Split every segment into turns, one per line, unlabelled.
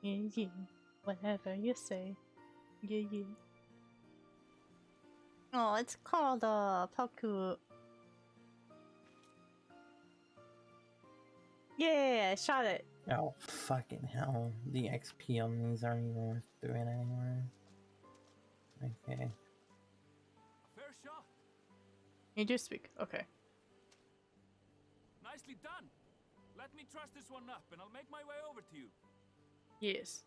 Yeah, yeah. Whatever you say. Yeah, yeah. Oh, it's called Poku. Yeah, I shot it.
Oh, fucking hell. The XP on these aren't even worth doing anymore. Okay.
A fair shot.
You do speak. Okay.
Nicely done. Let me truss this one up and I'll make my way over to you.
Yes.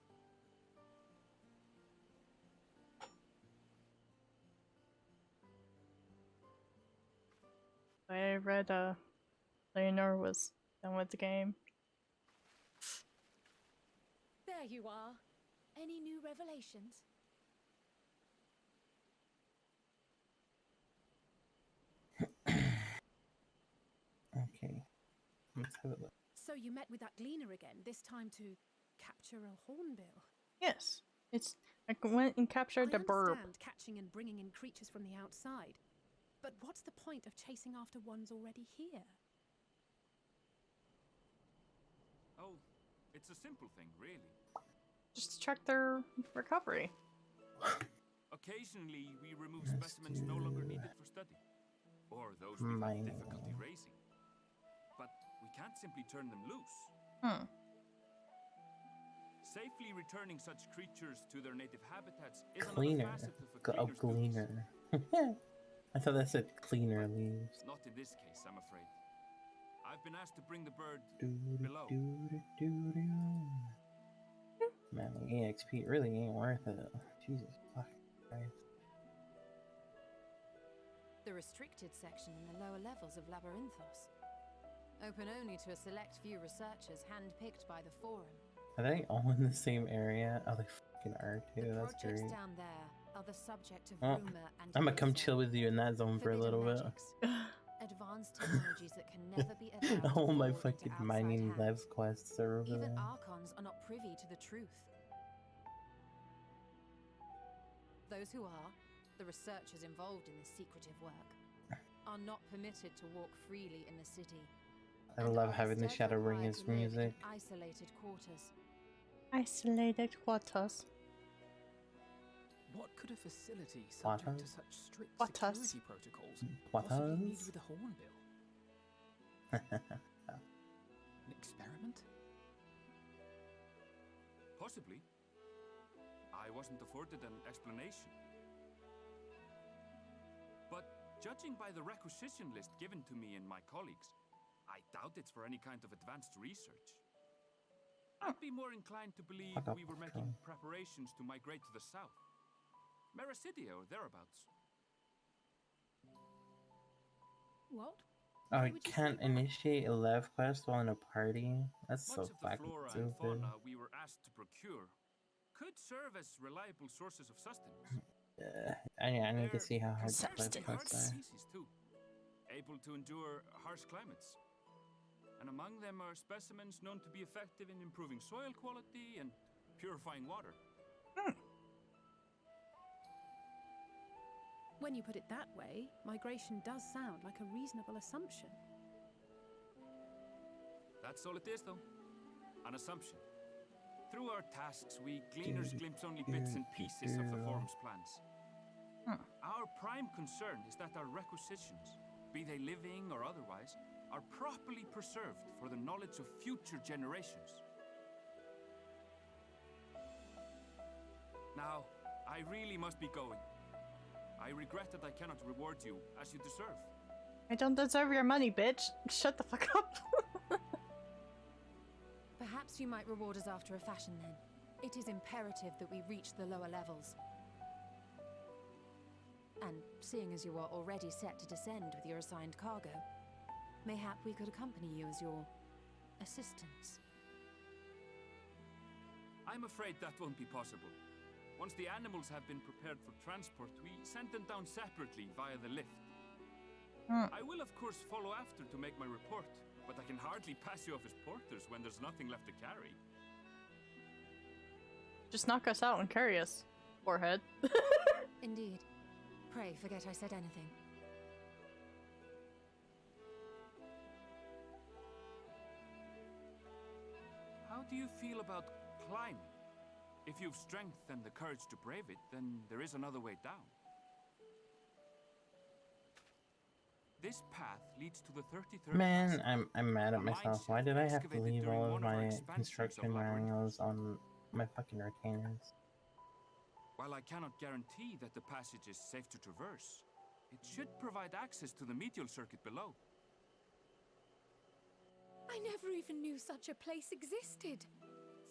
I read Leonor was done with the game.
There you are. Any new revelations?
Okay. Let's have a look.
So you met with that gleaner again, this time to capture a hornbill.
Yes. It's I went and captured the burb.
I understand catching and bringing in creatures from the outside, but what's the point of chasing after ones already here?
Oh, it's a simple thing, really.
Just to check their recovery.
Occasionally, we remove specimens no longer needed for study, or those we've had difficulty raising. But we can't simply turn them loose. Safely returning such creatures to their native habitats is
Cleaner.
another facet of a
Gleaner. I thought that said cleaner leaves.
Not in this case, I'm afraid. I've been asked to bring the bird below.
Man, the EXP really ain't worth it. Jesus fucking Christ.
The restricted section in the lower levels of Labyrinthos. Open only to a select few researchers handpicked by the Forum.
Are they all in the same area? Oh, they fucking are too.
The
That's
projects
great.
down there are the subject of
Oh,
rumor and
I'm gonna come
hearsay.
chill with you in that zone for a little bit.
Advanced technologies that can never be allowed to
All my
fall into
fucking
outside
mining
hands.
levs quests are over
Even
there.
Archons are not privy to the truth. Those who are, the researchers involved in this secretive work, are not permitted to walk freely in the city.
I
and
love
are
having the
instead
shadow ring
required
as
to live in
music.
isolated quarters.
Isolated quarters.
What could a facility
What?
subject to such strict
What?
security protocols
What?
possibly need with a hornbill? An experiment?
Possibly. I wasn't afforded an explanation. But judging by the requisition list given to me and my colleagues, I doubt it's for any kind of advanced research. I'd be more inclined to believe we were making preparations to migrate to the south. Mericidia or thereabouts.
What?
Oh, I can't initiate a lev quest while in a party? That's
Much
so
of the
fucking
flora and
stupid.
fauna we were asked to procure could serve as reliable sources of sustenance.
I need to see how hard the
Substance.
lev
Hard
quests are.
species too, able to endure harsh climates. And among them are specimens known to be effective in improving soil quality and purifying water.
When you put it that way, migration does sound like a reasonable assumption.
That's all it is, though. An assumption. Through our tasks, we gleaners glimpse only bits and pieces of the Forum's plans. Our prime concern is that our requisitions, be they living or otherwise, are properly preserved for the knowledge of future generations. Now, I really must be going. I regret that I cannot reward you as you deserve.
I don't deserve your money, bitch. Shut the fuck up.
Perhaps you might reward us after a fashion then. It is imperative that we reach the lower levels. And seeing as you are already set to descend with your assigned cargo, mayhap we could accompany you as your assistants.
I'm afraid that won't be possible. Once the animals have been prepared for transport, we send them down separately via the lift. I will, of course, follow after to make my report, but I can hardly pass you off as porters when there's nothing left to carry.
Just knock us out and carry us, forehead.
Indeed. Pray forget I said anything.
How do you feel about climbing? If you've strength and the courage to brave it, then there is another way down. This path leads to the 33rd
Man,
passage.
I'm mad at
A
myself.
mineshaft
Why did I have to
excavated
leave
during
all of
one our
my
expansions
construction
of Labyrinth.
manuals on my fucking retainers?
While I cannot guarantee that the passage is safe to traverse, it should provide access to the medial circuit below.
I never even knew such a place existed.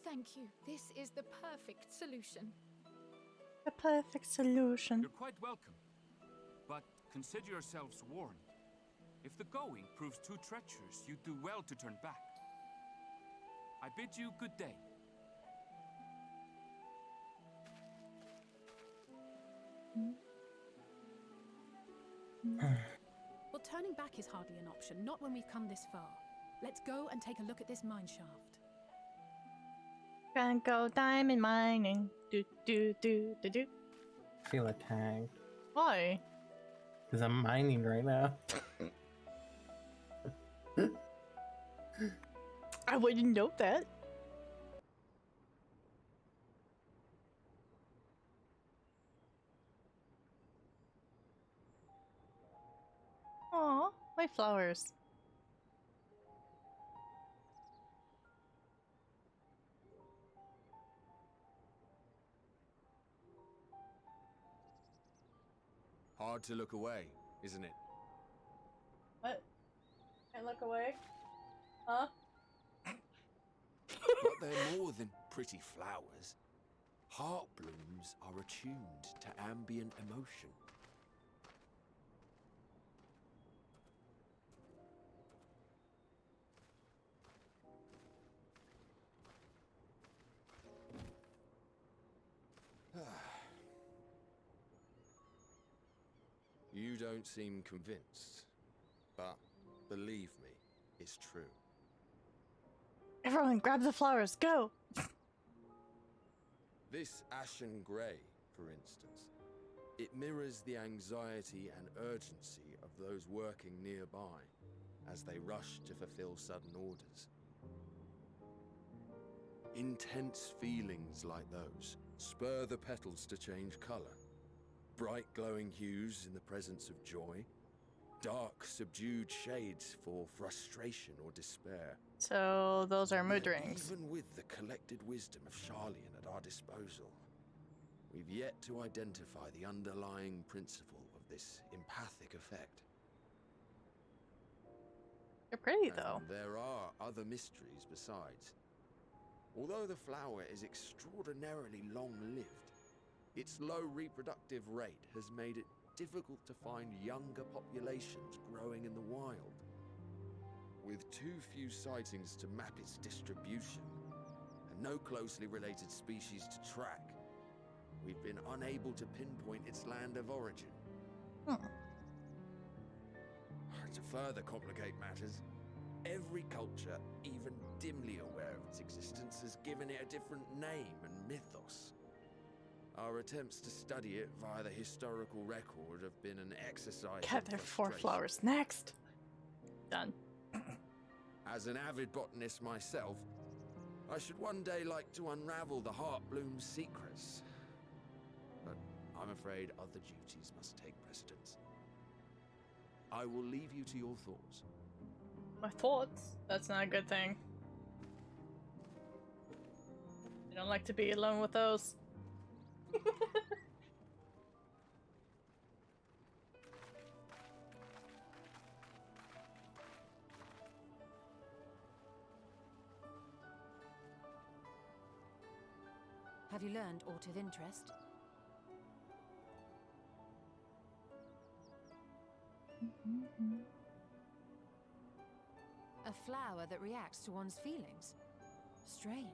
Thank you. This is the perfect solution.
The perfect solution.
You're quite welcome, but consider yourselves warned. If the going proves too treacherous, you do well to turn back. I bid you good day.
Well, turning back is hardly an option, not when we've come this far. Let's go and take a look at this mine shaft.
Gonna go diamond mining. Do do do do do.
I feel attacked.
Why?
Because I'm mining right now.
I wouldn't know that. Aw, my flowers.
Hard to look away, isn't it?
What? Can't look away? Huh?
But they're more than pretty flowers. Heart blooms are attuned to ambient emotion. You don't seem convinced, but believe me, it's true.
Everyone, grab the flowers, go!
This ashen grey, for instance, it mirrors the anxiety and urgency of those working nearby as they rush to fulfill sudden orders. Intense feelings like those spur the petals to change colour. Bright glowing hues in the presence of joy, dark subdued shades for frustration or despair.
So those are mood
Yet
rings.
even with the collected wisdom of Charlian at our disposal, we've yet to identify the underlying principle of this empathic effect.
They're pretty though.
And there are other mysteries besides. Although the flower is extraordinarily long-lived, its low reproductive rate has made it difficult to find younger populations growing in the wild. With too few sightings to map its distribution, and no closely related species to track, we've been unable to pinpoint its land of origin. To further complicate matters, every culture, even dimly aware of its existence, has given it a different name and mythos. Our attempts to study it via the historical record have been an exercise in
Gather 4
frustration.
flowers next. Done.
As an avid botanist myself, I should one day like to unravel the heart bloom's secrets. But I'm afraid other duties must take precedence. I will leave you to your thoughts.
My thoughts? That's not a good thing. I don't like to be alone with those.
Have you learned aught of interest? A flower that reacts to one's feelings. Strange.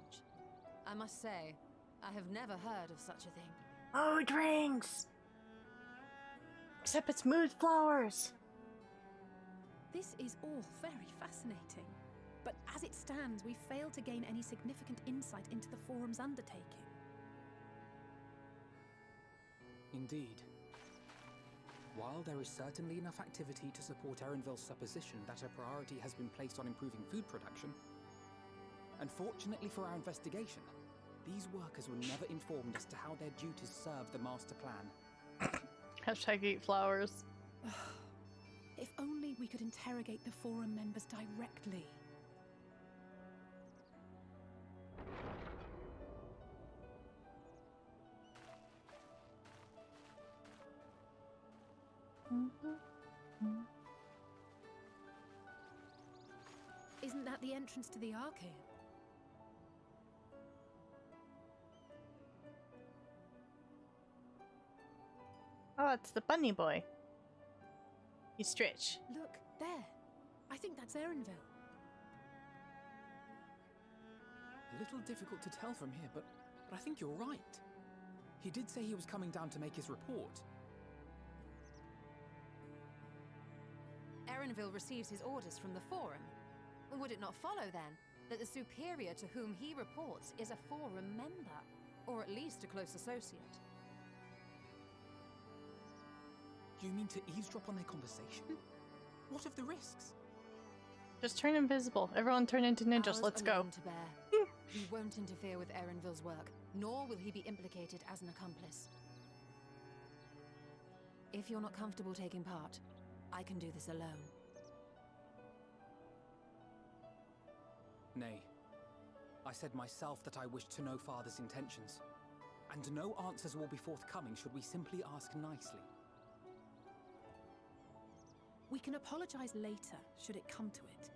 I must say, I have never heard of such a thing.
Mood rings! Except it's mood flowers.
This is all very fascinating. But as it stands, we fail to gain any significant insight into the forum's undertaking.
Indeed. While there is certainly enough activity to support Erenville's supposition that a priority has been placed on improving food production, unfortunately for our investigation, These workers were never informed as to how their duties serve the master plan.
Hashtag eat flowers.
If only we could interrogate the forum members directly. Isn't that the entrance to the arcade?
Oh, it's the bunny boy. He's Stretch.
Look, there. I think that's Erenville.
A little difficult to tell from here, but I think you're right. He did say he was coming down to make his report.
Erenville receives his orders from the Forum. Would it not follow, then, that the superior to whom he reports is a Forum member? Or at least a close associate?
You mean to eavesdrop on their conversation? What of the risks?
Just turn invisible. Everyone turn into ninjas.
Ours
Let's go.
alone to bear. He won't interfere with Erenville's work, nor will he be implicated as an accomplice. If you're not comfortable taking part, I can do this alone.
Nay. I said myself that I wished to know Father's intentions. And no answers will be forthcoming should we simply ask nicely.
We can apologize later, should it come to it.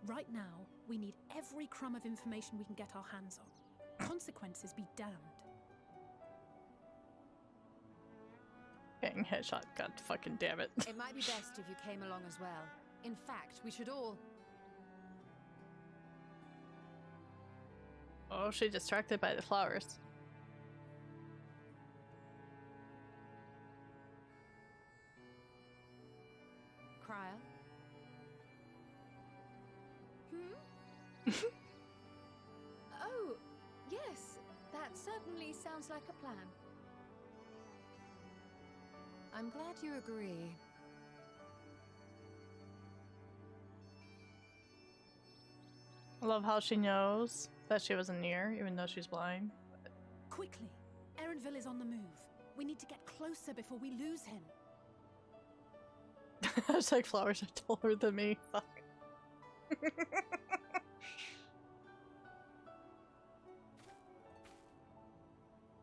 Right now, we need every crumb of information we can get our hands on. Consequences be damned.
Getting headshot. God fucking damn it.
It might be best if you came along as well. In fact, we should all...
Oh, she distracted by the flowers.
Cryer?
Oh, yes. That certainly sounds like a plan.
I'm glad you agree.
I love how she knows that she wasn't near, even though she's blind.
Quickly! Erenville is on the move. We need to get closer before we lose him.
Hashtag flowers are taller than me. Fuck.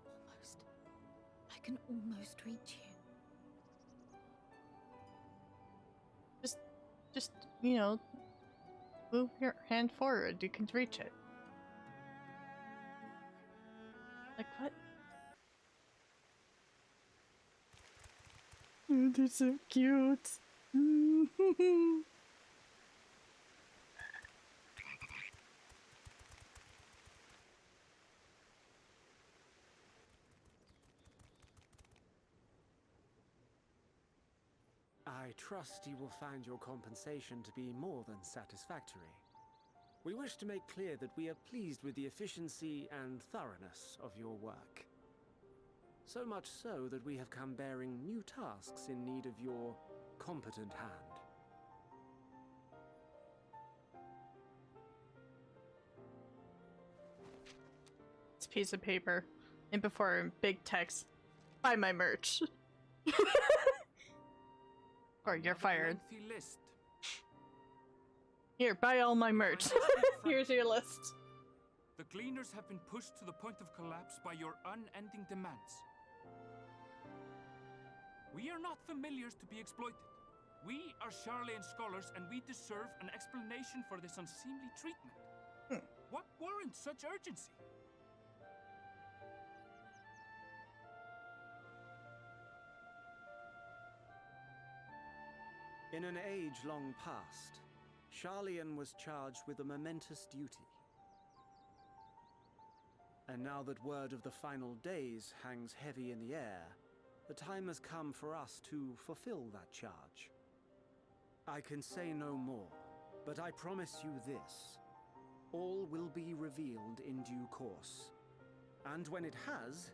Almost. I can almost reach you.
Just, you know, move your hand forward. You can reach it. Like what? Oh, they're so cute.
I trust you will find your compensation to be more than satisfactory. We wish to make clear that we are pleased with the efficiency and thoroughness of your work. So much so that we have come bearing new tasks in need of your competent hand.
It's a piece of paper. And before in big text, buy my merch. Or you're fired.
Lengthy list.
Here, buy all my merch. Here's your list.
The gleaners have been pushed to the point of collapse by your unending demands. We are not familiars to be exploited. We are Charlean scholars, and we deserve an explanation for this unseemly treatment. What warrants such urgency?
In an age long past, Charlean was charged with a momentous duty. And now that word of the final days hangs heavy in the air, the time has come for us to fulfill that charge. I can say no more, but I promise you this. All will be revealed in due course. And when it has,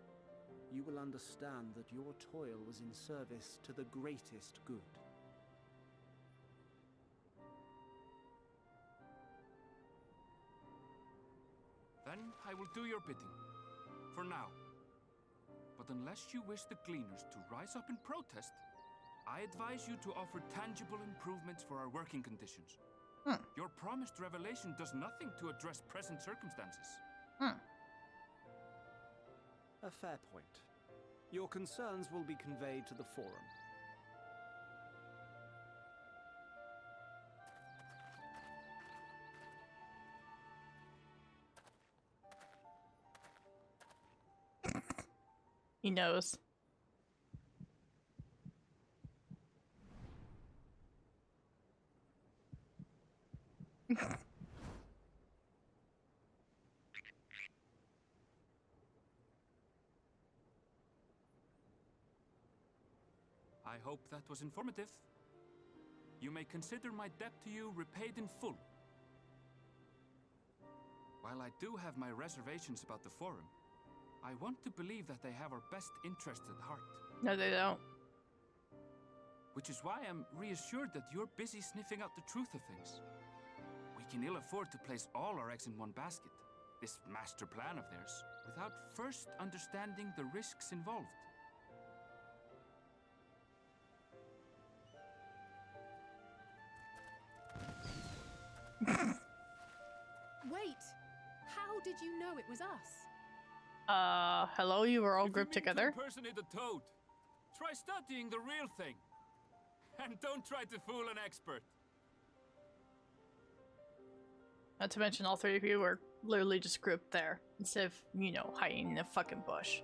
you will understand that your toil was in service to the greatest good.
Then I will do your bidding. for now. But unless you wish the Gleaners to rise up in protest, I advise you to offer tangible improvements for our working conditions. Your promised revelation does nothing to address present circumstances.
A fair point. Your concerns will be conveyed to the forum.
He knows.
I hope that was informative. You may consider my debt to you repaid in full. While I do have my reservations about the Forum, I want to believe that they have our best interests at heart.
No, they don't.
Which is why I'm reassured that you're busy sniffing out the truth of things. We can ill afford to place all our eggs in one basket, this master plan of theirs, without first understanding the risks involved.
Wait! How did you know it was us?
Hello, you were all
If
grouped
you mean
together?
to impersonate a toad, try studying the real thing. And don't try to fool an expert.
Not to mention all three of you were literally just grouped there, instead of, you know, hiding in a fucking bush.